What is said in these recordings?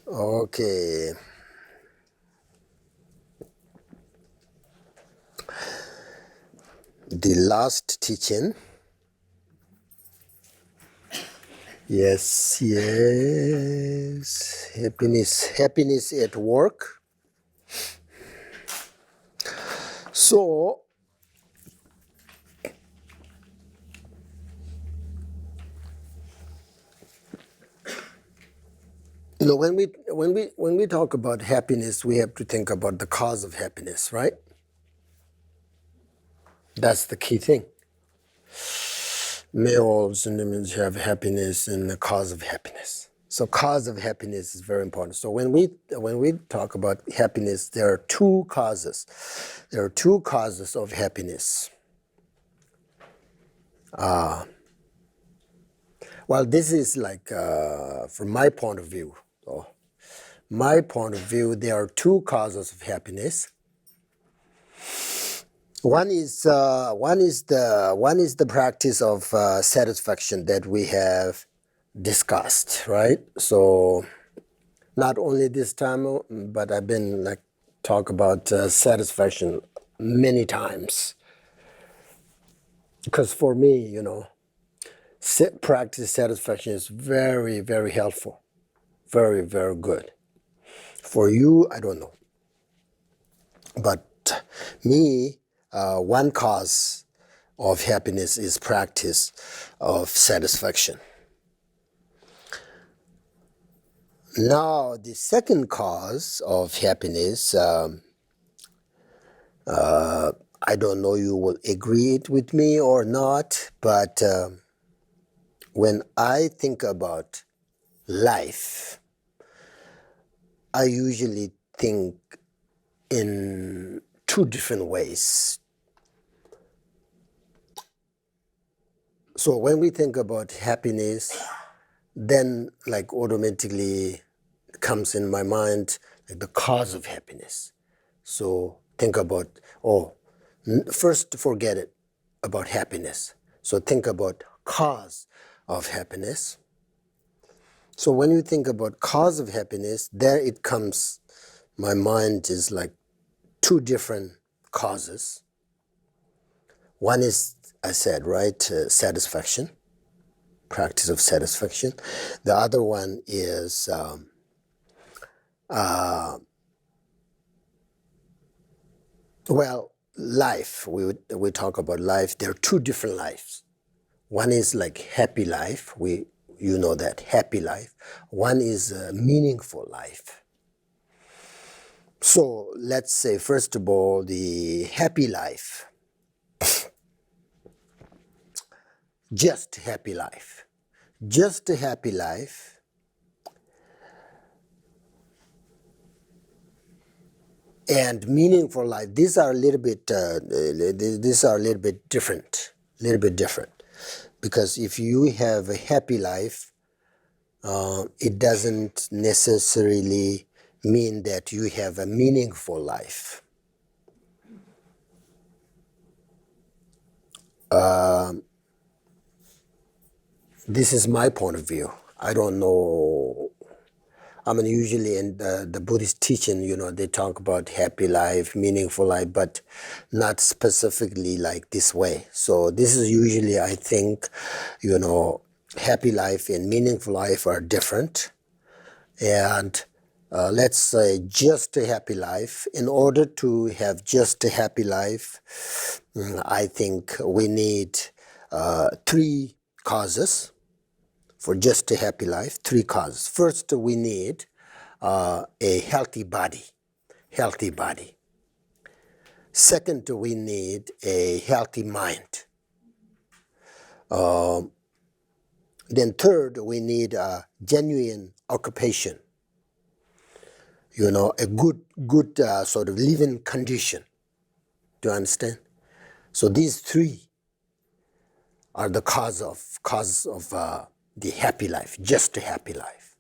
Okay. The last teaching. Yes, yes. Happiness at work. So, when we talk about happiness, we have to think about the cause of happiness, right? That's the key thing. Males and women have happiness and the cause of happiness. So cause of happiness is very important. So when we talk about happiness, there are two causes. There are two causes of happiness. Well, this is like from my point of view. So my point of view, there are two causes of happiness. One is the practice of satisfaction that we have discussed, right? So not only this time, but I've been like talk about satisfaction many times. Because for me, practice satisfaction is very, very helpful, very, very good. For you, I don't know, but me, one cause of happiness is practice of satisfaction. Now, the second cause of happiness, I don't know you will agree with me or not, but when I think about life, I usually think in two different ways. So when we think about happiness, then like automatically comes in my mind like the cause of happiness. So think about, first forget it about happiness. So think about cause of happiness. So when you think about cause of happiness, there it comes, my mind is like two different causes. One is, I said, right, satisfaction, practice of satisfaction. The other one is life. We talk about life. There are two different lives. One is like happy life. You know that happy life. One is a meaningful life. So let's say first of all the happy life. Just happy life. Just a happy life and meaningful life. These are a little bit different. Because if you have a happy life, it doesn't necessarily mean that you have a meaningful life. This is my point of view. I don't know. I mean, usually in the Buddhist teaching, they talk about happy life, meaningful life, but not specifically like this way. So this is usually, I think, happy life and meaningful life are different. And let's say just a happy life. In order to have just a happy life, I think we need three causes. For just a happy life, three causes. First, we need a healthy body. Second, we need a healthy mind. Then third, we need a genuine occupation. A good sort of living condition. Do you understand? So these three are the cause of the happy life, just a happy life.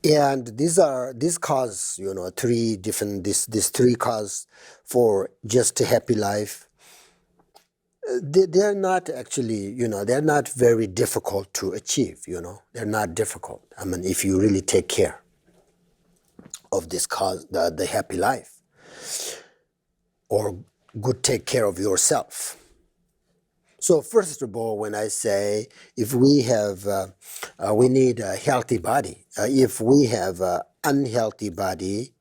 And these cause, three different, these three cause for just a happy life. they're not actually, they're not very difficult to achieve, they're not difficult. I mean, if you really take care of this cause, the happy life, or good take care of yourself. So first of all, when I say if we have, we need a healthy body. If we have an unhealthy body,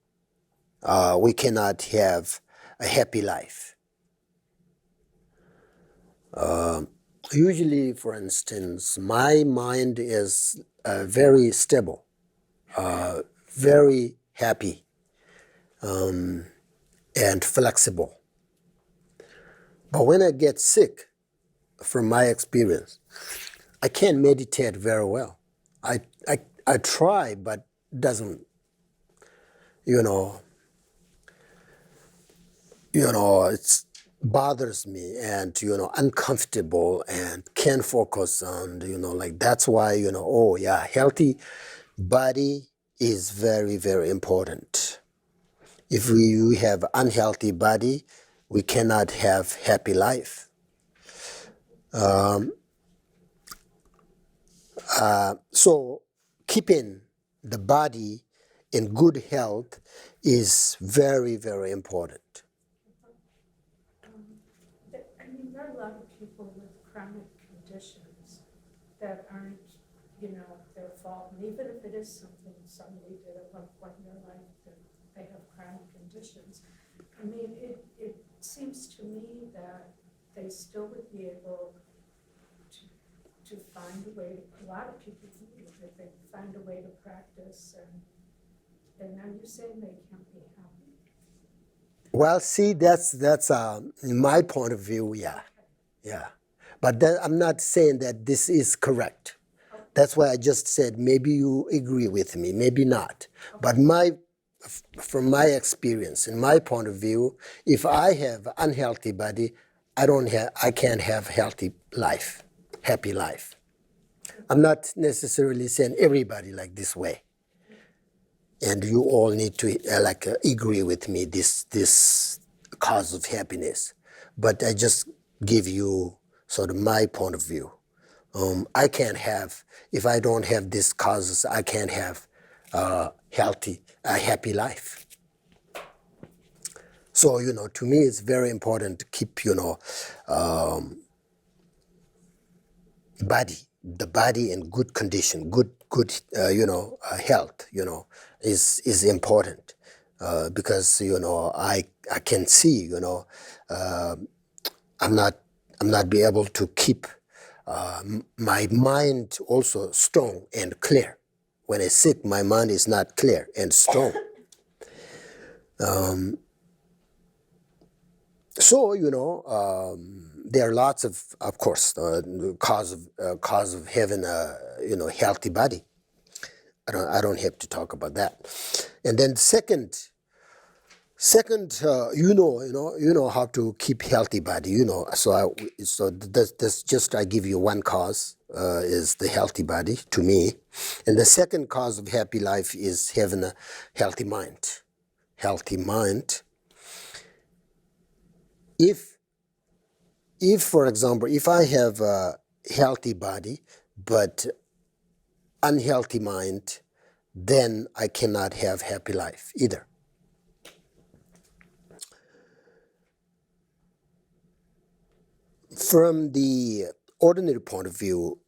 we cannot have a happy life. Usually, for instance, my mind is very stable, very happy, and flexible. But when I get sick, from my experience, I can't meditate very well. I try, but doesn't, you know, it bothers me, and uncomfortable, and can't focus on, like that's why, oh yeah, healthy body is very, very important. If we have unhealthy body, we cannot have happy life. So keeping the body in good health is very, very important. I mean, there are a lot of people with chronic conditions that aren't, their fault. And even if it is something somebody did at one point in their life, that they have chronic conditions. I mean, it seems to me that they still would be able to find a way, a lot of people believe that they find a way to practice, and now you're saying they can't be happy. Well, see, that's in my point of view, yeah, yeah. But I'm not saying that this is correct. That's why I just said maybe you agree with me, maybe not. But from my experience, in my point of view, if I have unhealthy body, I can't have healthy life, happy life. I'm not necessarily saying everybody like this way, and you all need to agree with me this cause of happiness. But I just give you sort of my point of view. I can't have, if I don't have these causes, I can't have a happy life. So, to me, it's very important to keep, the body in good condition, good, health, is important. Because, I can see, I'm not be able to keep my mind also strong and clear. When I'm sick, my mind is not clear and strong. So there are lots of course, cause of having a healthy body. I don't have to talk about that. And then second, you know how to keep healthy body. So that's just I give you one cause is the healthy body to me, and the second cause of happy life is having a healthy mind. Healthy mind. If for example, if I have a healthy body but unhealthy mind, then I cannot have happy life either. From the ordinary point of view,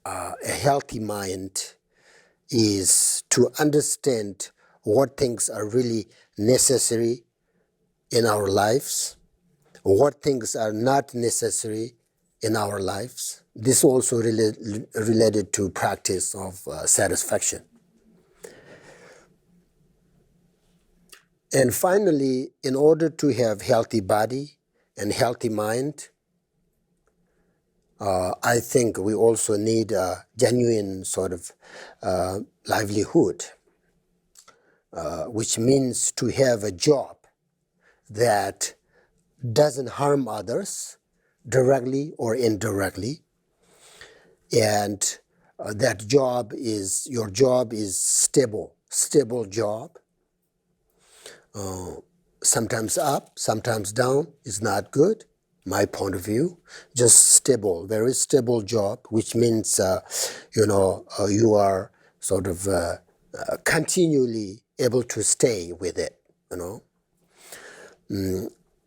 a healthy mind is to understand what things are really necessary in our lives, what things are not necessary in our lives. This also related to practice of satisfaction. And finally, in order to have healthy body and healthy mind, I think we also need a genuine sort of livelihood, which means to have a job that doesn't harm others directly or indirectly, and your job is stable job. Sometimes up, sometimes down is not good. my point of view, just stable, very stable job, which means, you are sort of continually able to stay with it, you know.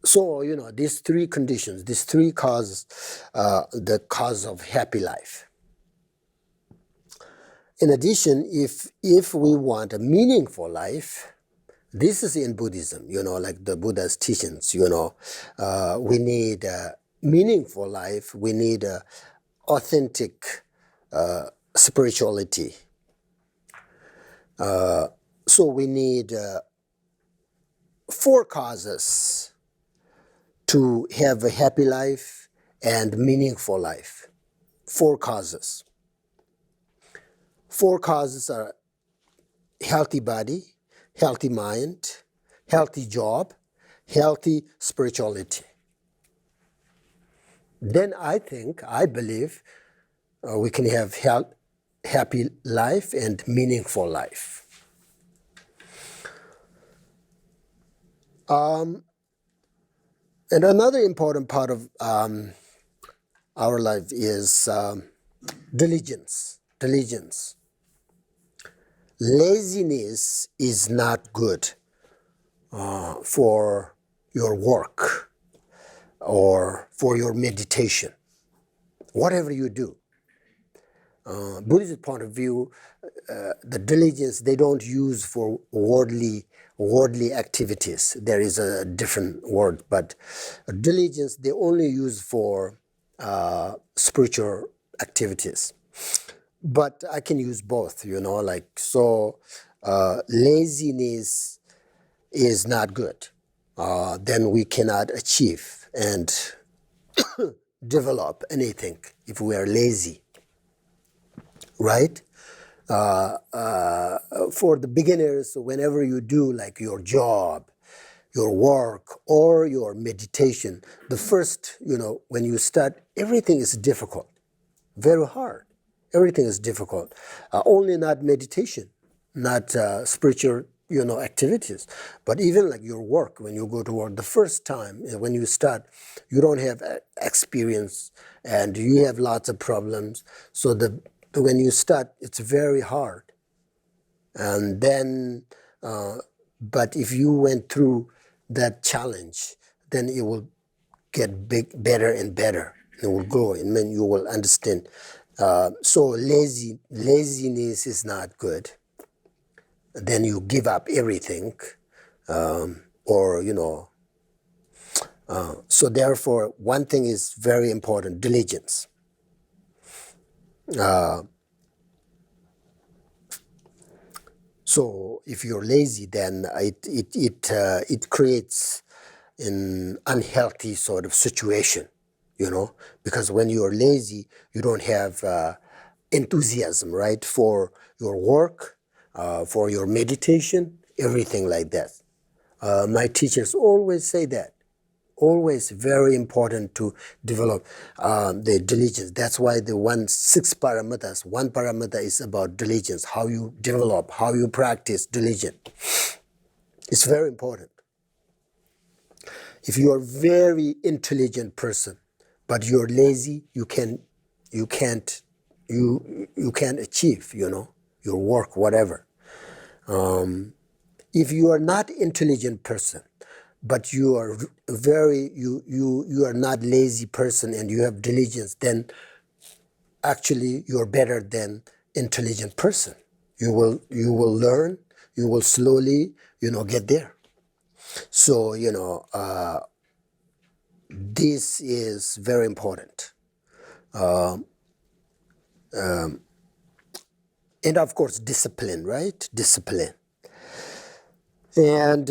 So, these three conditions, these three causes, the cause of happy life. In addition, if we want a meaningful life, this is in Buddhism, like the Buddha's teachings, we need a meaningful life, we need a authentic spirituality. So we need four causes to have a happy life and meaningful life. Four causes. Four causes are healthy body, healthy mind, healthy job, healthy spirituality. Then I believe we can have happy life and meaningful life. And another important part of our life is diligence. Diligence. Laziness is not good for your work or for your meditation. Whatever you do, Buddhist point of view, the diligence they don't use for worldly activities. There is a different word, but diligence they only use for spiritual activities. But I can use both, laziness is not good. Then we cannot achieve and develop anything if we are lazy, right? For the beginners, whenever you do like your job, your work, or your meditation, the first, when you start, everything is difficult, very hard. Everything is difficult. Only not meditation, not spiritual, activities, but even like your work. When you go to work, the first time when you start, you don't have experience, and you have lots of problems. So when you start, it's very hard. And then, but if you went through that challenge, then it will get better and better. It will grow, and then you will understand. So laziness is not good. Then you give up everything, or So therefore, one thing is very important: diligence. So if you're lazy, then it creates an unhealthy sort of situation, because when you're lazy, you don't have enthusiasm, right, for your work, for your meditation, everything like that. My teachers always say that. Always very important to develop the diligence. That's why the six paramitas, one paramita is about diligence, how you develop, how you practice diligence. It's very important. If you are a very intelligent person, but you're lazy, you can't achieve, your work, whatever. If you are not intelligent person, but you are you are not lazy person and you have diligence, then actually you're better than intelligent person. You will learn, you will slowly, get there. So, this is very important. And of course, discipline, right? Discipline. And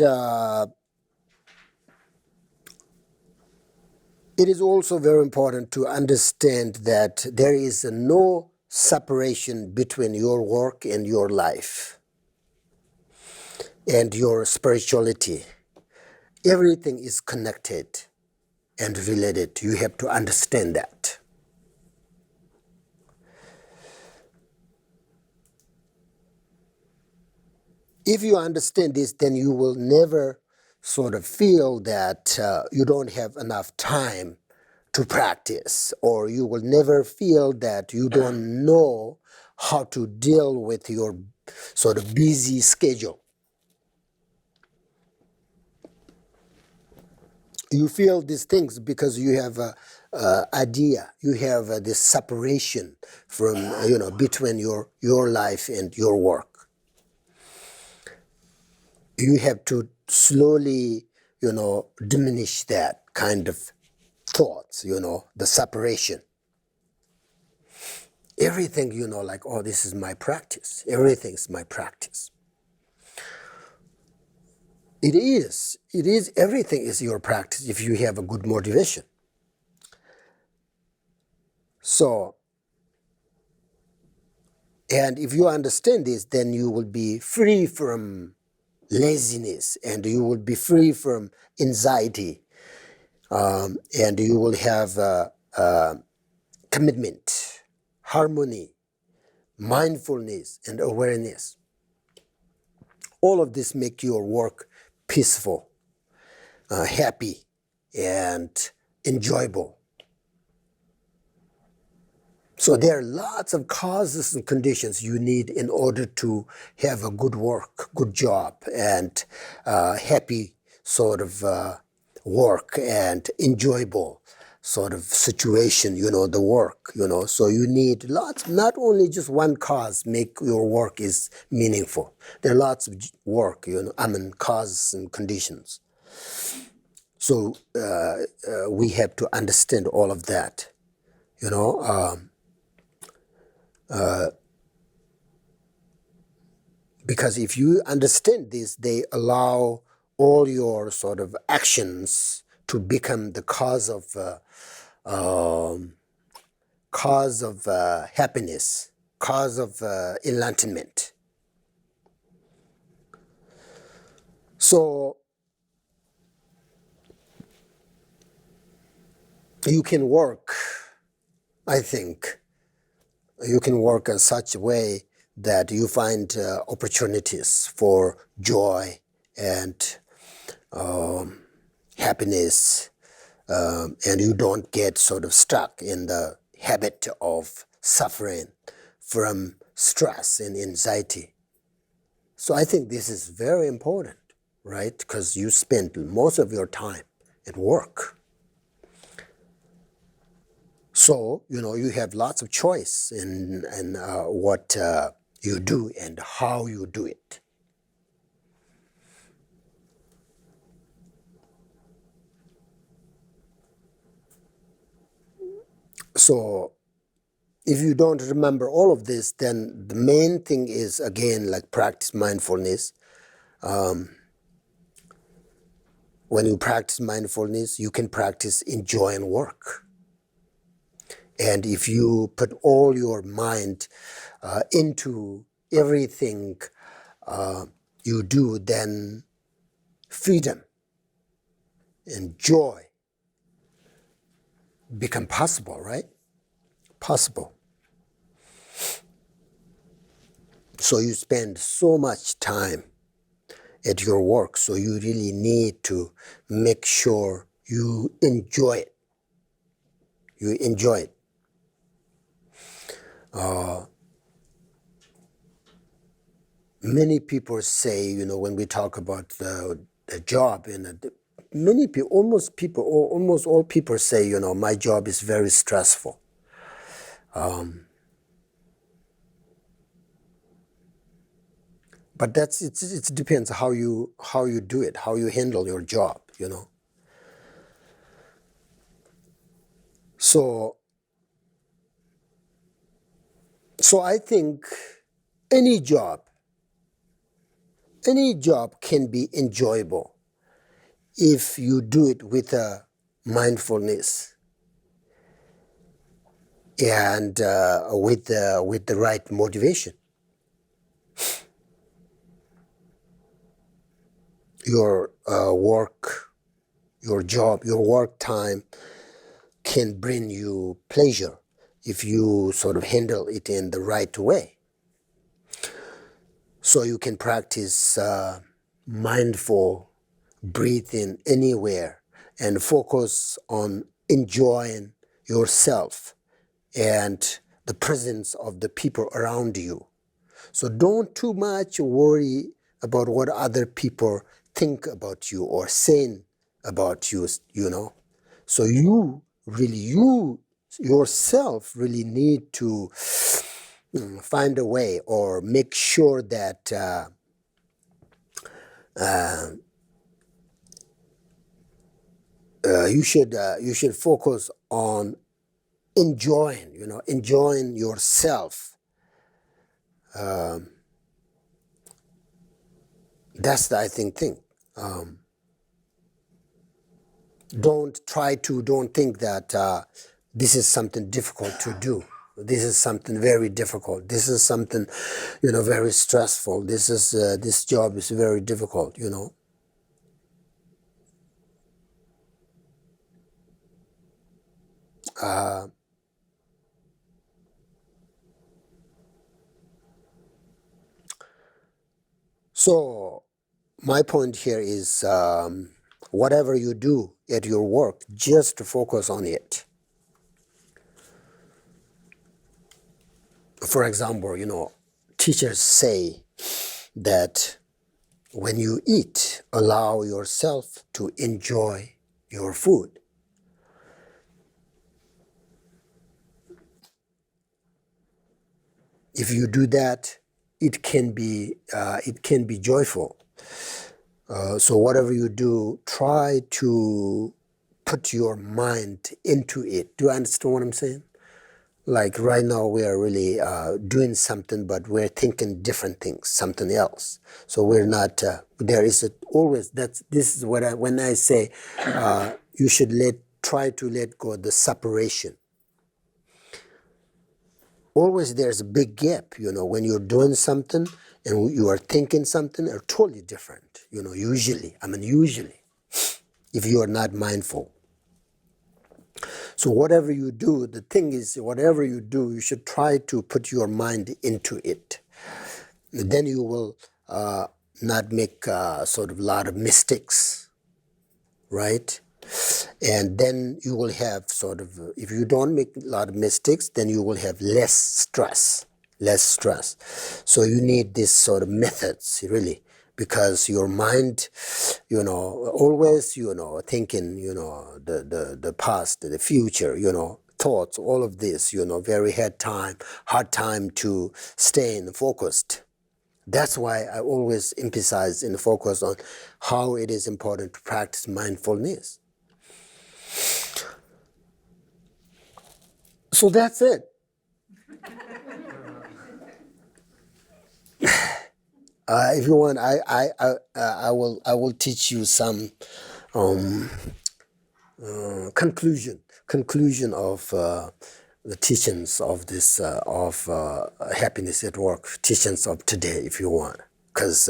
it is also very important to understand that there is no separation between your work and your life and your spirituality. Everything is connected and related. You have to understand that. If you understand this, then you will never sort of feel that you don't have enough time to practice, or you will never feel that you don't know how to deal with your sort of busy schedule. You feel these things because you have a idea, you have this separation from between your life and your work. You have to slowly diminish that kind of thoughts, the separation. Everything, like, oh, this is my practice. Everything's my practice. It is, everything is your practice if you have a good motivation. So, and if you understand this, then you will be free from laziness, and you will be free from anxiety, and you will have commitment, harmony, mindfulness, and awareness. All of this make your work peaceful, happy, and enjoyable. So there are lots of causes and conditions you need in order to have a good work, good job, and happy sort of work and enjoyable sort of situation, the work, So you need lots, not only just one cause make your work is meaningful. There are lots of work, causes and conditions. So we have to understand all of that, because if you understand this, they allow all your sort of actions to become the cause of happiness, cause of enlightenment. So you can work, I think, you can work in such a way that you find opportunities for joy and happiness, and you don't get sort of stuck in the habit of suffering from stress and anxiety. So I think this is very important, right? Because you spend most of your time at work. So, you have lots of choice in what you do and how you do it. So if you don't remember all of this, then the main thing is, again, like practice mindfulness. When you practice mindfulness, you can practice enjoying work. And if you put all your mind into everything you do, then freedom and joy become possible, right? Possible. So you spend so much time at your work, so you really need to make sure you enjoy it. You enjoy it. Many people say, when we talk about the job, many people, almost all people say, my job is very stressful. But it depends how you do it, how you handle your job, So I think any job can be enjoyable if you do it with a mindfulness and with the right motivation. Your work, your job, your work time can bring you pleasure if you sort of handle it in the right way. So you can practice mindful breathing anywhere and focus on enjoying yourself and the presence of the people around you. So don't too much worry about what other people think about you or saying about you, you know. So you yourself really need to find a way or make sure that you should focus on enjoying, enjoying yourself. That's the I think thing. Don't think that this is something difficult to do. This is something very difficult. This is something, very stressful. This job is very difficult. So my point here is whatever you do at your work, just focus on it. For example, teachers say that when you eat, allow yourself to enjoy your food. If you do that, it can be joyful. So whatever you do, try to put your mind into it. Do you understand what I'm saying? Like right now, we are really doing something, but we're thinking different things, something else. So we're not. There is always that. This is what when I say you should try to let go of the separation. Always there's a big gap. When you're doing something and you are thinking something are totally different. Usually, if you are not mindful. So whatever you do, the thing is, whatever you do, you should try to put your mind into it. Then you will not make sort of a lot of mistakes, right? And then you will have sort of, if you don't make a lot of mistakes, then you will have less stress. So you need this sort of methods, really, because your mind, always, thinking, the past, the future, thoughts, all of this, very hard time to stay focused. That's why I always emphasize and focus on how it is important to practice mindfulness. So that's it. If you want, I will teach you some conclusion of the teachings of this of happiness at work, teachings of today, if you want, because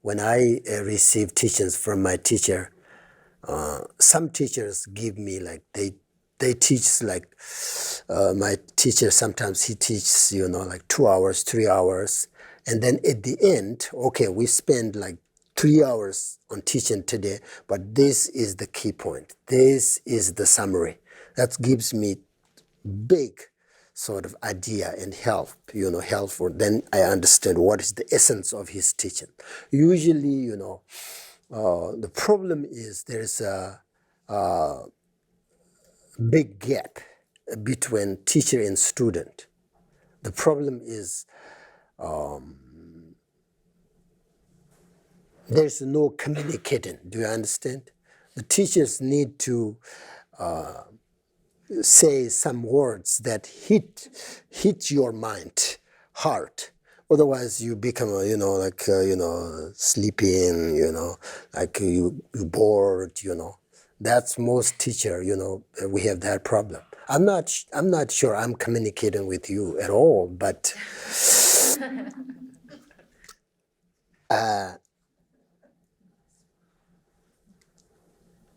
when I receive teachings from my teacher, some teachers give me like they teach like my teacher sometimes he teaches like 2 hours 3 hours, and then at the end, okay, we spend like 3 hours on teaching today, but this is the key point, this is the summary. That gives me big sort of idea and help for then I understand what is the essence of his teaching. Usually, the problem is there's a big gap between teacher and student. The problem is there's no communicating. Do you understand? The teachers need to say some words that hit your mind, heart. Otherwise, you become, sleeping, like you bored. That's most teacher, we have that problem. I'm not sure I'm communicating with you at all, but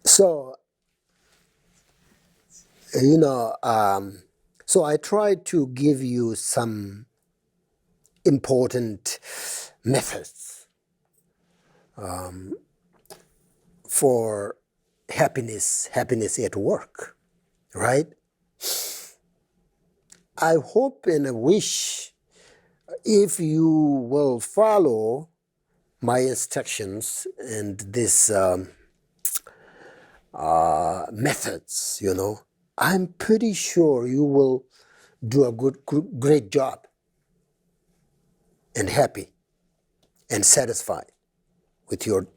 so, you know, so I try to give you some important methods for happiness at work, right? I hope and I wish if you will follow my instructions and these methods, I'm pretty sure you will do a great job and happy and satisfied with your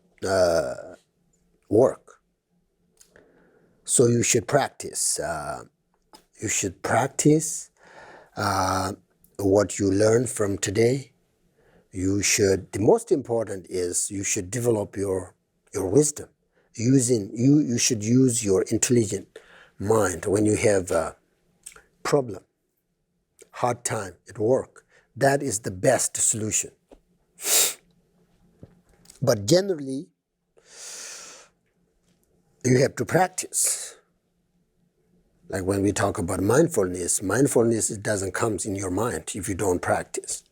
work. So you should practice. You should practice what you learn from today. The most important is you should develop your wisdom. You should use your intelligent mind when you have a problem, hard time at work. That is the best solution. But generally, you have to practice. Like when we talk about mindfulness, it doesn't come in your mind if you don't practice.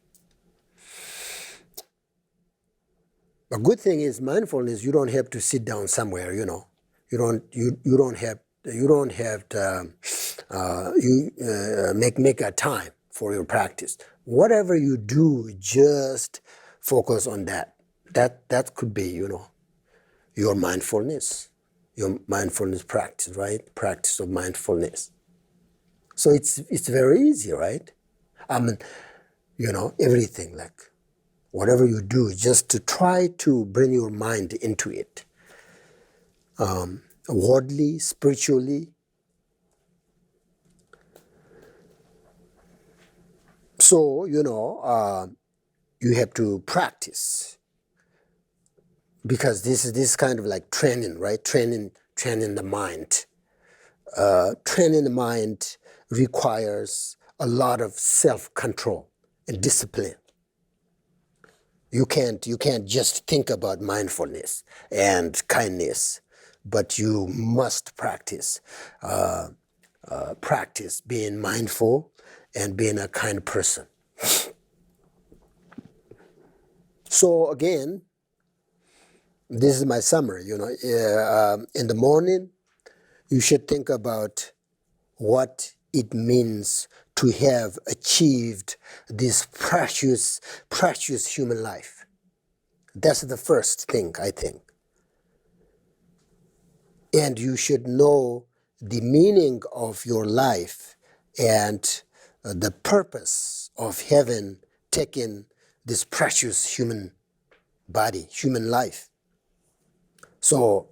A good thing is mindfulness. You don't have to sit down somewhere. You don't have to make a time for your practice. Whatever you do, just focus on that. That could be your mindfulness practice, right? Practice of mindfulness. So it's very easy, right? I mean, everything, like whatever you do, just to try to bring your mind into it, worldly, spiritually. So you have to practice, because this is kind of like training, right? Training the mind. Training the mind requires a lot of self-control and discipline. You can't just think about mindfulness and kindness, but you must practice being mindful and being a kind person. So again, this is my summary. In the morning, you should think about what it means to have achieved this precious human life. That's the first thing, I think. And you should know the meaning of your life and the purpose of having taken this precious human body, human life. So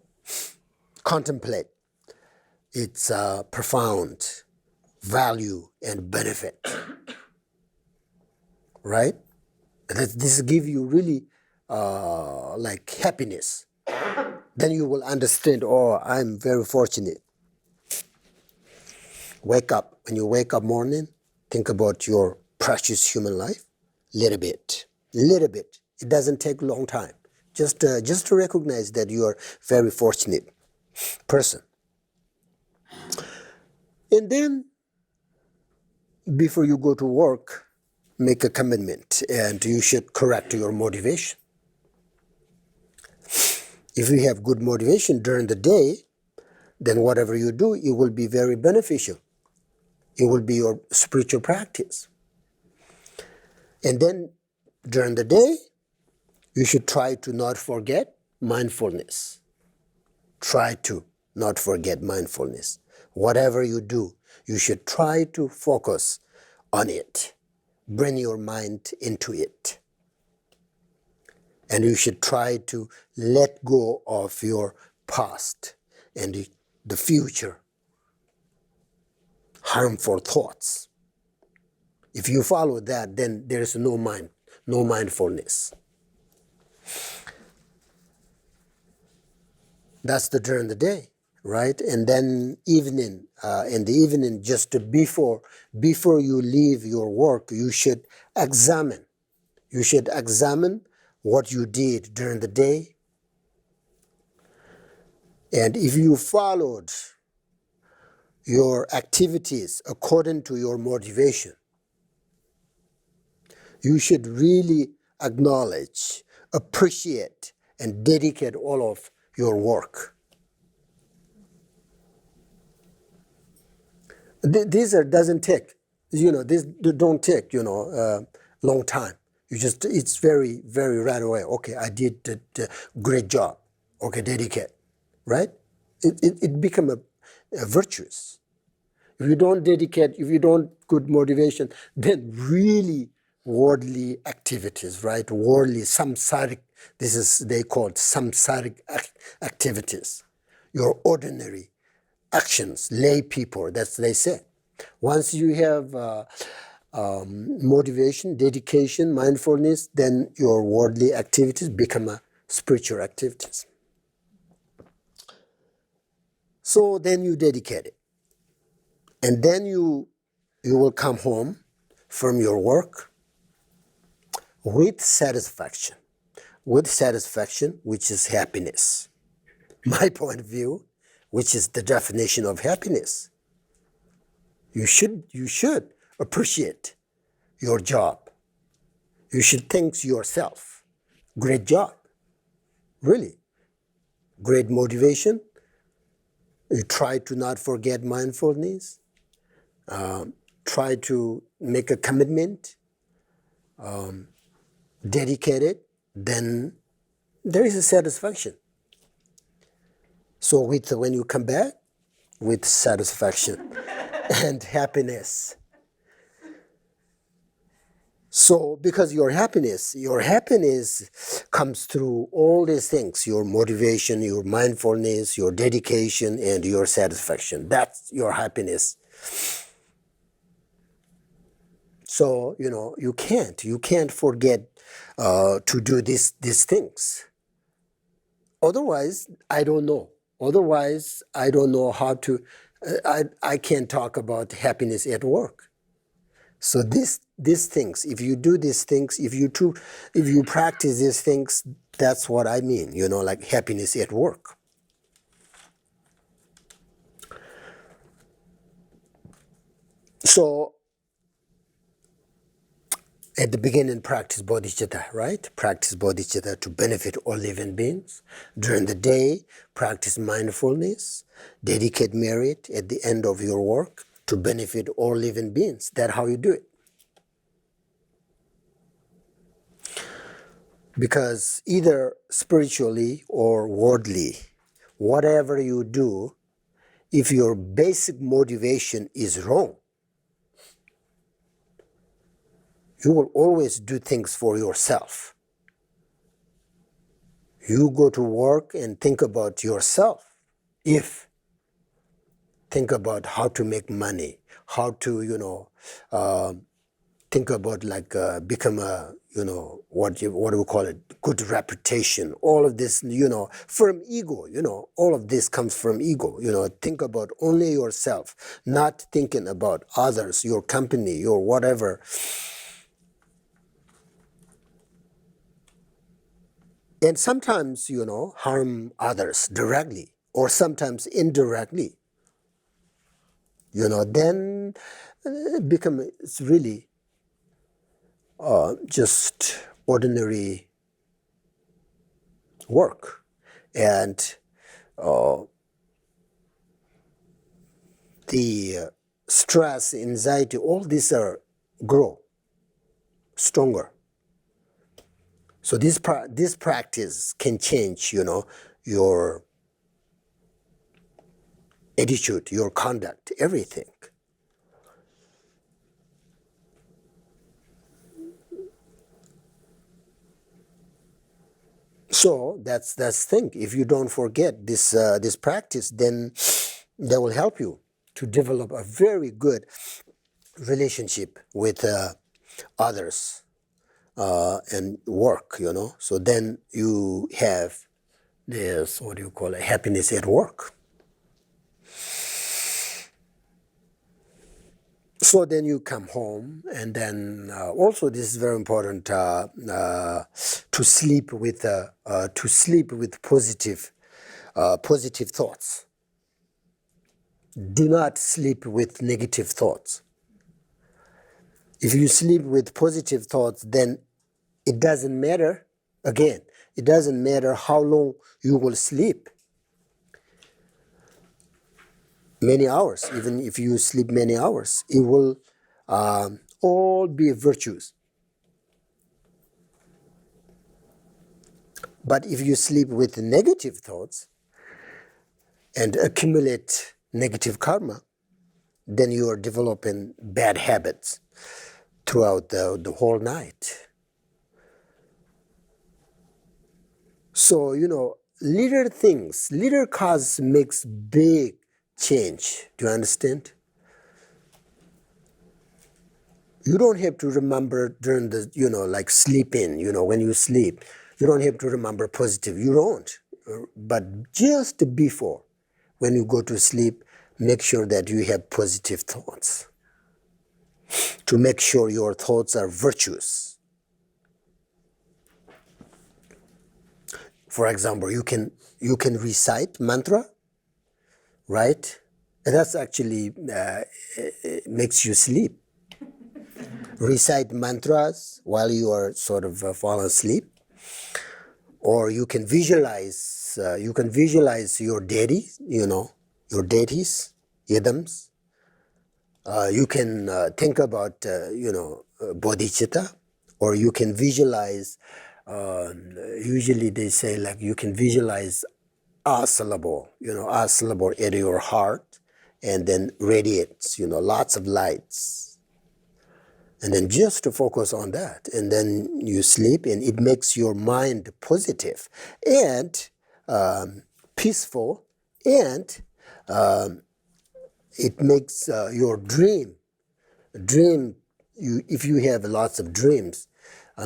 contemplate its profound value and benefit, right? This give you really like happiness. Then you will understand, oh, I'm very fortunate. Wake up. When you wake up morning, think about your precious human life. Little bit. It doesn't take a long time. Just to recognize that you are very fortunate person. And then, before you go to work, make a commitment, and you should correct your motivation. If you have good motivation during the day, then whatever you do, it will be very beneficial. It will be your spiritual practice. And then during the day, you should try to not forget mindfulness. Try to not forget mindfulness. Whatever you do, you should try to focus on it. Bring your mind into it. And you should try to let go of your past and the future harmful thoughts. If you follow that, then there is no mindfulness. That's during the day, right? And then evening, in the evening, just before you leave your work, you should examine. You should examine what you did during the day. And if you followed your activities according to your motivation, you should really acknowledge, appreciate, and dedicate all of your work. These are doesn't take, this don't take, long time. You just, it's very, very right away. Okay, I did the great job. Okay, dedicate, right? It become a virtuous. If you don't dedicate, if you don't good motivation, then really worldly activities, right? Worldly, samsaric, this is, they call it samsaric activities. Your ordinary actions, lay people, that's they say. Once you have motivation, dedication, mindfulness, then your worldly activities become a spiritual activities. So then you dedicate it. And then you will come home from your work with satisfaction. With satisfaction, which is happiness. My point of view, which is the definition of happiness. You should appreciate your job. You should thank yourself. Great job. Really. Great motivation. You try to not forget mindfulness. Try to make a commitment. Dedicate it. Then there is a satisfaction. So when you come back, with satisfaction and happiness. So because your happiness comes through all these things, your motivation, your mindfulness, your dedication, and your satisfaction. That's your happiness. So, you can't forget to do these things. Otherwise, I don't know. Otherwise, I don't know how to, I can't talk about happiness at work. So these things, if you do these things, if you practice these things, that's what I mean, like happiness at work. So at the beginning, practice bodhicitta, right? Practice bodhicitta to benefit all living beings. During the day, practice mindfulness. Dedicate merit at the end of your work to benefit all living beings. That's how you do it. Because either spiritually or worldly, whatever you do, if your basic motivation is wrong, you will always do things for yourself. You go to work and think about yourself. Think about how to make money, how to, think about become a, what do we call it, good reputation. All of this, from ego, all of this comes from ego. Think about only yourself, not thinking about others, your company, your whatever. And sometimes, harm others directly or sometimes indirectly. Then it's really just ordinary work. And the stress, anxiety, all these grow stronger. So this practice can change, your attitude, your conduct, everything. So that's the thing. If you don't forget this practice, then that will help you to develop a very good relationship with others and work. So then you have this, what do you call it, happiness at work. So then you come home, and then also this is very important to sleep with positive thoughts. Do not sleep with negative thoughts. If you sleep with positive thoughts, then it doesn't matter. Again, it doesn't matter how long you will sleep. many hours, even if you sleep many hours, it will all be virtues. But if you sleep with negative thoughts and accumulate negative karma, then you are developing bad habits throughout the whole night. So, little things, little cause makes big change. Do you understand? You don't have to remember during the, like sleeping, when you sleep, you don't have to remember positive. You don't. But just before, when you go to sleep, make sure that you have positive thoughts. To make sure your thoughts are virtuous. For example, you can recite mantra, right? And that's actually makes you sleep. Recite mantras while you are sort of falling asleep, or you can visualize. Your deity, your deities, idams. You can think about bodhicitta, or you can visualize. Usually they say like you can visualize a syllable, at your heart, and then radiates, lots of lights. And then just to focus on that, and then you sleep, and it makes your mind positive and peaceful, and it makes your dream. If you have lots of dreams,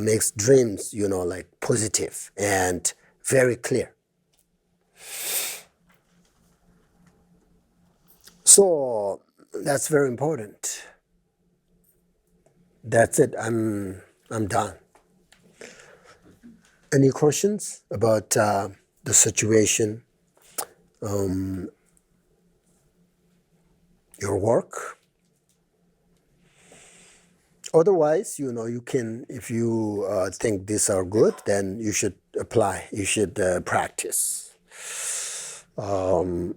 makes dreams, like positive and very clear. So that's very important. That's it. I'm done. Any questions about the situation, your work? Otherwise, you can, if you think these are good, then you should apply. You should practice. Because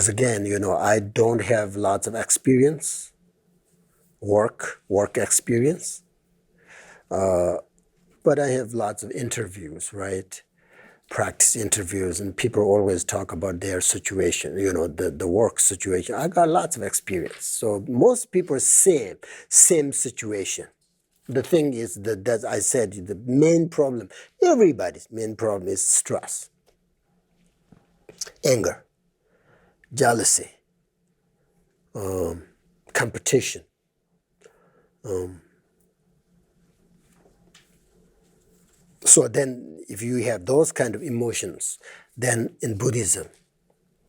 again, I don't have lots of experience, work experience, but I have lots of interviews, right? Practice interviews, and people always talk about their situation, the work situation. I got lots of experience. So most people same situation. The thing is that I said, the main problem, everybody's main problem is stress, anger, jealousy, competition. So then if you have those kind of emotions, then in Buddhism,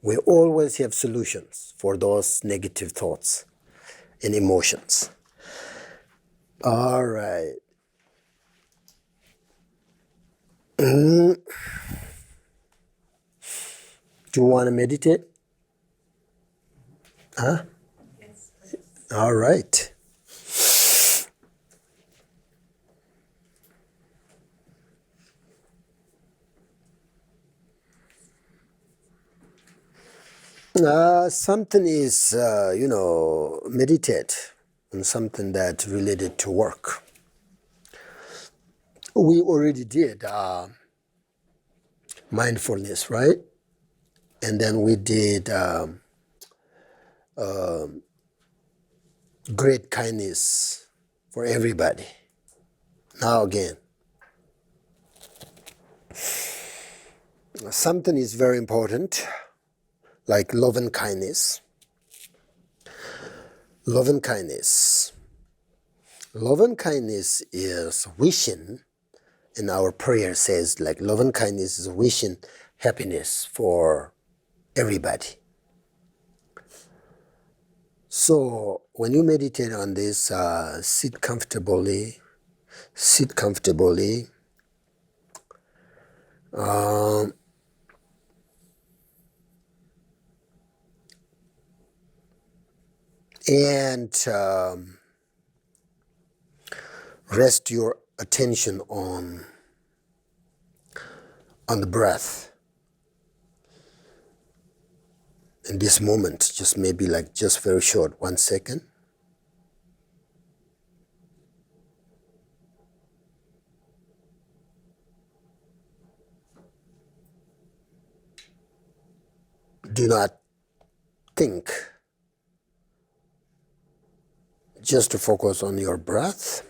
we always have solutions for those negative thoughts and emotions. All right. Do you want to meditate? Huh? Yes, please. All right. Something is, meditate on something that related to work. We already did mindfulness, right? And then we did great kindness for everybody. Now again, something is very important, like love and kindness. Love and kindness. Love and kindness is wishing, and our prayer says like love and kindness is wishing happiness for everybody. So when you meditate on this, sit comfortably, and rest your attention on the breath. in this moment, just maybe like just very short, 1 second. Do not think, just to focus on your breath.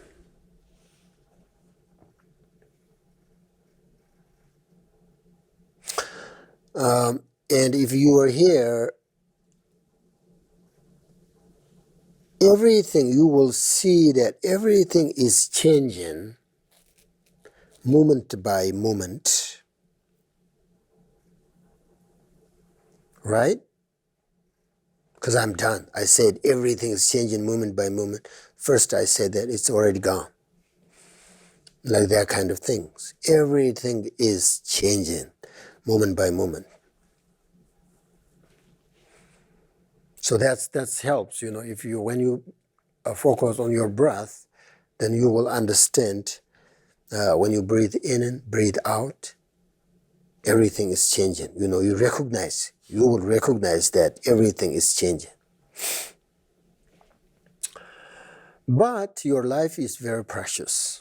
And if you are here, everything, you will see that everything is changing moment by moment, right? Because I'm done. I said everything is changing moment by moment. First I said that it's already gone. Like that kind of things. Everything is changing moment by moment. So that helps, if you, when you focus on your breath, then you will understand when you breathe in and breathe out, everything is changing. You will recognize that everything is changing. But your life is very precious.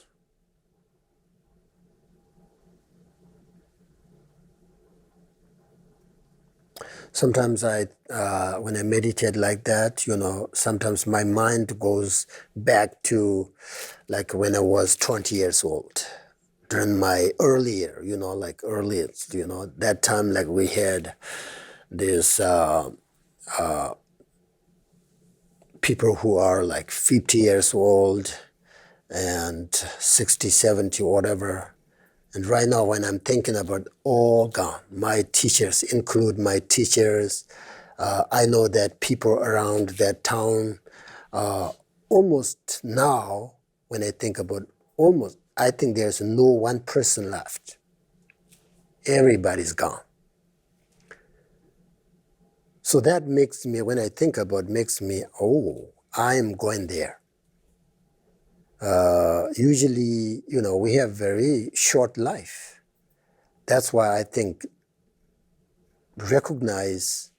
Sometimes when I meditate like that, sometimes my mind goes back to like when I was 20 years old, during my earlier, earliest, that time like we had this people who are like 50 years old and 60, 70, whatever. And right now when I'm thinking about all gone, my teachers include my teachers. I know that people around that town, almost now, when I think about I think there's no one person left. Everybody's gone. So that makes me, when I think about, I am going there. Usually, we have very short life. That's why I think recognize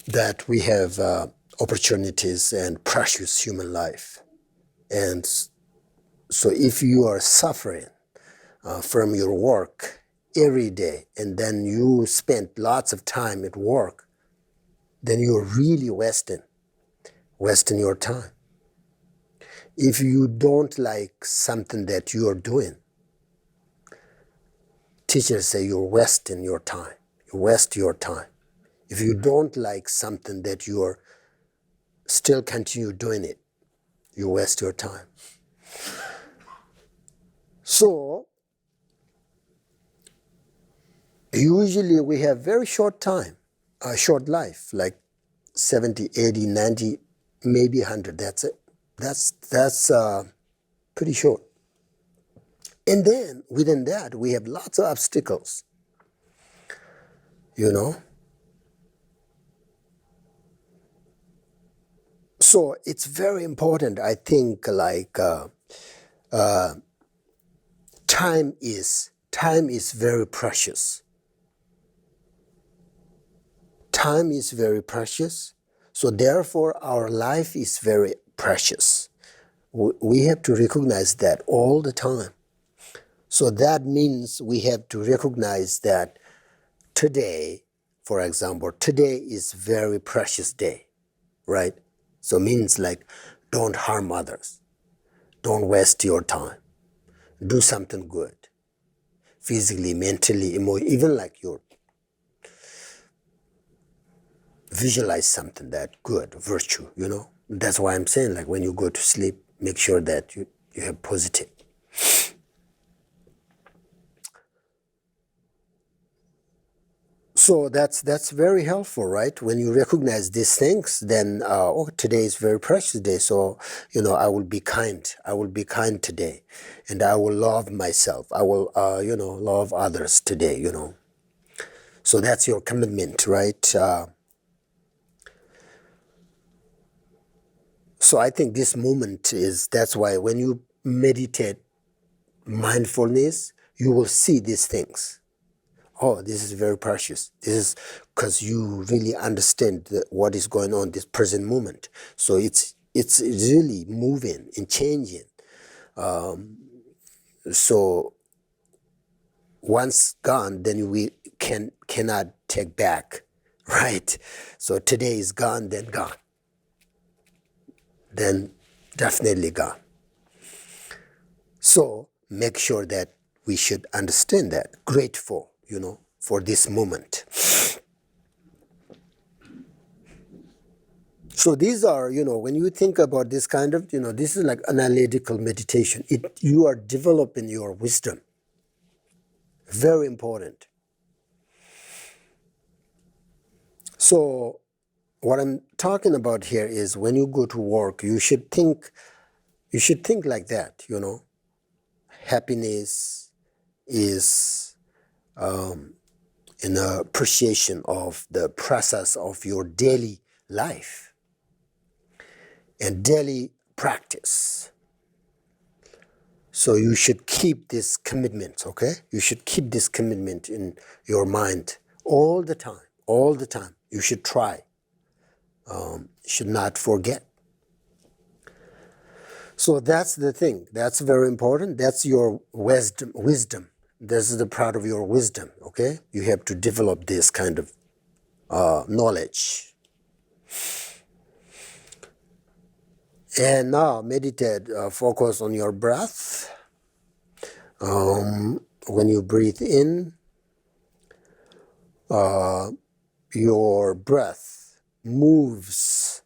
that we have opportunities and precious human life. And so if you are suffering from your work every day, and then you spend lots of time at work, then you're really wasting your time. If you don't like something that you're doing, teachers say you're wasting your time. You waste your time. If you don't like something that you're still continue doing it, you waste your time. So usually we have very short time, short life, like 70, 80, 90, maybe 100. That's it. That's pretty short. And then within that, we have lots of obstacles, So it's very important, I think, like time is very precious. Time is very precious. So therefore, our life is very precious. We have to recognize that all the time. So that means we have to recognize that today, for example, today is very precious day, right? So means like don't harm others. Don't waste your time. Do something good. Physically, mentally, emotionally, even like you visualize something that good, virtue, That's why I'm saying like when you go to sleep, make sure that you have positive. So that's very helpful, right? When you recognize these things, then today is very precious day. So I will be kind. I will be kind today, and I will love myself. I will love others today. So that's your commitment, right? So I think this moment that's why when you meditate mindfulness, you will see these things Oh, this is very precious. This is because you really understand what is going on this present moment. So it's really moving and changing. So once gone, then we cannot take back, right? So today is gone, then definitely gone. So make sure that we should understand that, grateful, for this moment. So these are, when you think about this kind of, this is like analytical meditation. You are developing your wisdom. Very important. So what I'm talking about here is when you go to work, you should think like that, Happiness is an appreciation of the process of your daily life and daily practice. So you should keep this commitment, okay? You should keep this commitment in your mind all the time, all the time. You should try. Should not forget. So that's the thing. That's very important. That's your wisdom. This is the part of your wisdom, okay? You have to develop this kind of knowledge. And now meditate, focus on your breath. When you breathe in, your breath moves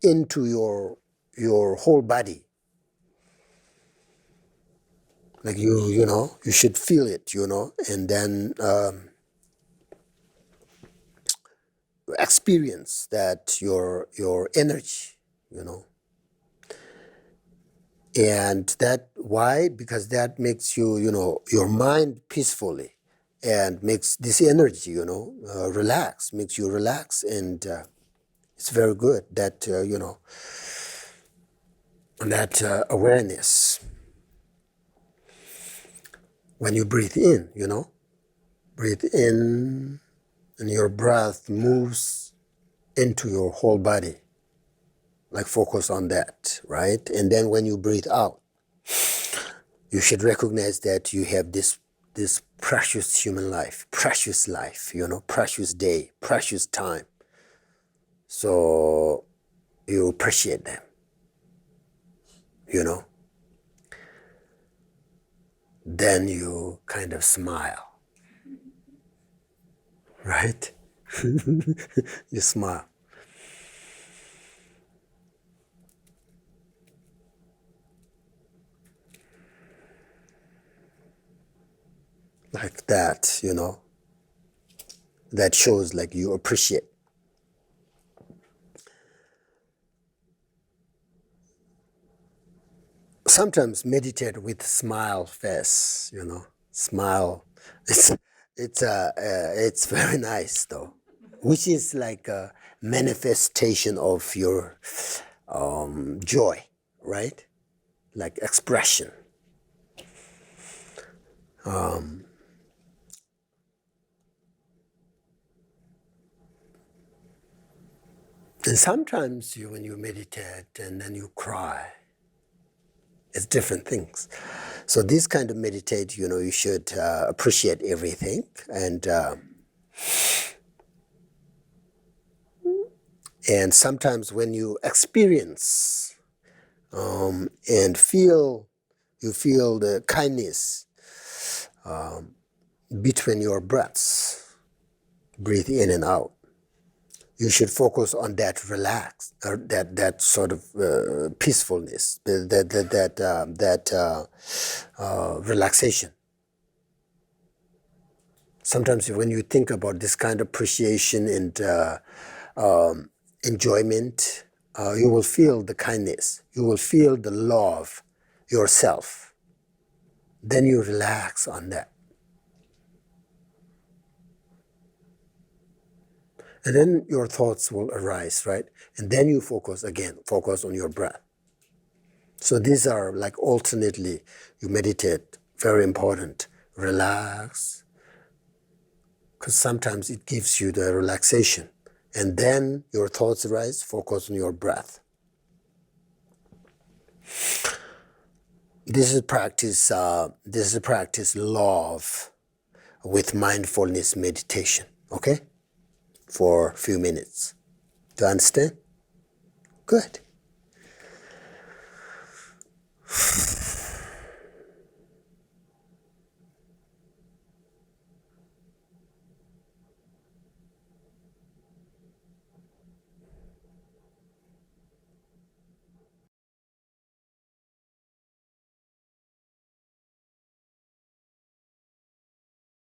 into your whole body. Like you should feel it, and then experience that your energy, and that why? Because that makes you, your mind peacefully, and makes this energy, relax, makes you relax, and it's very good that that awareness. When you breathe in, breathe in, and your breath moves into your whole body. Like focus on that, right? And then when you breathe out, you should recognize that you have this precious human life, precious life, precious day, precious time. So you appreciate them, Then you kind of smile, right? You smile. Like that, that shows like you appreciate. Sometimes meditate with smile face, smile. It's very nice though, which is like a manifestation of your joy, right? Like expression. And sometimes when you meditate and then you cry, it's different things. So this kind of meditate, you should appreciate everything. And sometimes when you experience and you feel the kindness between your breaths, breathe in and out. You should focus on that relax, or that sort of peacefulness, that relaxation. Sometimes when you think about this kind of appreciation and enjoyment, you will feel the kindness. You will feel the love yourself. Then you relax on that. And then your thoughts will arise, right? And then you focus on your breath. So these are like alternately, you meditate, very important. Relax, because sometimes it gives you the relaxation. And then your thoughts arise, focus on your breath. This is practice. This is practice love with mindfulness meditation. Okay, for a few minutes. Do you understand? Good.